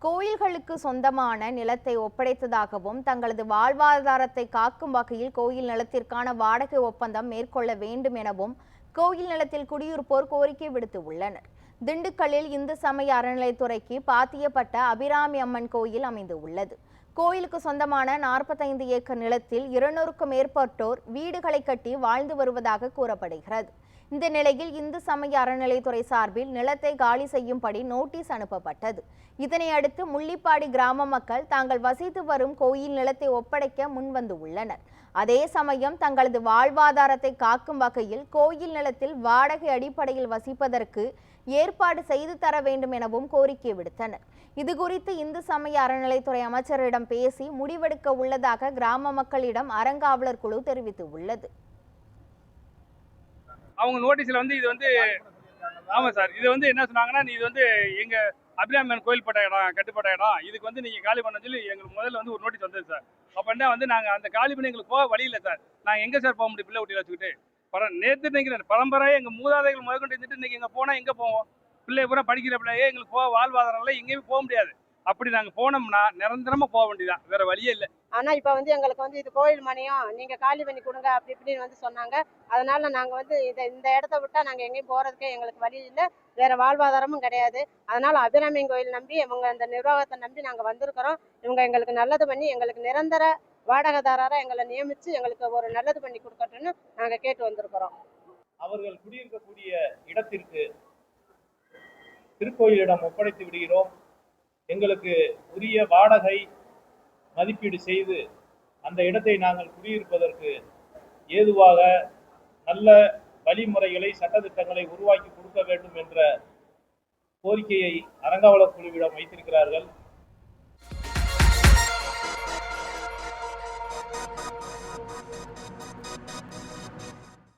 கோயில்களுக்கு சொந்தமான நிலத்தை ஒப்படைத்ததாகவும் தங்களது வாழ்வாதாரத்தை காக்கும் வகையில் கோயில் நிலத்திற்கான வாடகை ஒப்பந்தம் மேற்கொள்ள வேண்டும் எனவும் கோயில் நிலத்தில் குடியிருப்போர் கோரிக்கை விடுத்து உள்ளனர். திண்டுக்கல்லில் இந்து சமய அறநிலைத்துறைக்கு பாத்தியப்பட்ட அபிராமி அம்மன் கோயில் அமைந்து உள்ளது. கோயிலுக்கு சொந்தமான 45 ஏக்கர் நிலத்தில் 200க்கும் மேற்பட்டோர் வீடுகளை கட்டி வாழ்ந்து வருவதாக கூறப்படுகிறது. இந்த நிலையில் இந்து சமய அறநிலைத்துறை சார்பில் நிலத்தை காலி செய்யும்படி நோட்டீஸ் அனுப்பப்பட்டது. இதனை அடுத்து முள்ளிப்பாடி கிராம மக்கள் தாங்கள் வசித்து வரும் கோயில் நிலத்தை ஒப்படைக்க முன்வந்து உள்ளனர். அதே சமயம் தங்களது வாழ்வாதாரத்தை காக்கும் வகையில் கோயில் நிலத்தில் வாடகை அடிப்படையில் வசிப்பதற்கு ஏற்பாடு செய்து தர வேண்டும் எனவும் கோரிக்கை விடுத்தனர். இதுகுறித்து இந்து சமய அறநிலைத்துறை அமைச்சரிடம் பேசி முடிவெடுக்க உள்ளதாக கிராம மக்களிடம் அறங்காவலர் குழு தெரிவித்துள்ளது. அவங்க நோட்டீஸ்ல இது ஆமா சார், இது என்ன சொன்னாங்கன்னா, இது எங்க அபிராமன் கோயில் பட்ட இடம், கட்டுப்பட்ட இடம், இதுக்கு நீங்க காலி பண்ண சொல்லி எங்களுக்கு முதல்ல ஒரு நோட்டீஸ் வந்தது சார். அப்ப நாங்க அந்த காலி பண்ணி எங்களுக்கு போக வழி இல்லை சார். நாங்க எங்க சார் போக முடியும் பிள்ளை ஊட்டியில் வச்சுக்கிட்டு? நேற்று நினைக்கிறேன் பரம்பரையே எங்க மூதாதைகள் முதற்கொண்டு இருந்துட்டு இன்னைக்கு எங்க போனா எங்க போவோம்? பிள்ளை பூரா படிக்கிற பிள்ளையே எங்களுக்கு போக வாழ்வாதாரம் எங்கேயுமே போக முடியாது. அப்படி நாங்க போனோம்னா நிரந்தரமா போக வேண்டியதான், வேற வழியே இல்லை. ஆனா இப்ப எங்களுக்கு இது கோயில் மணியம், நீங்க காலி பண்ணி கொடுங்க அப்படி இப்படின்னு சொன்னாங்க. அதனால நாங்க இந்த இடத்த விட்டா நாங்க எங்கேயும் போறதுக்கே எங்களுக்கு வழி இல்லை, வேற வாழ்வாதாரமும் கிடையாது. அதனால அபிராமி கோயில் நம்பி இவங்க அந்த நிர்வாகத்தை நம்பி நாங்க வந்திருக்கிறோம். இவங்க எங்களுக்கு நல்லது பண்ணி எங்களுக்கு நிரந்தர வாடகைதாரரா எங்களை நியமிச்சு எங்களுக்கு ஒரு நல்லது பண்ணி கொடுக்கட்டும்னு நாங்க கேட்டு வந்திருக்கிறோம். அவர்கள் குடியிருக்கக்கூடிய இடத்திற்கு திருக்கோயிலிடம் ஒப்படைத்து விடுகிறோம். எங்களுக்கு உரிய வாடகை மதிப்பீடு செய்து அந்த இடத்தை நாங்கள் குடியிருப்பதற்கு ஏதுவாக நல்ல வழிமுறைகளை, சட்டத்திட்டங்களை உருவாக்கி கொடுக்க வேண்டும் என்ற கோரிக்கையை அறங்காவலர் குழுவிடம் வைத்திருக்கிறார்கள்.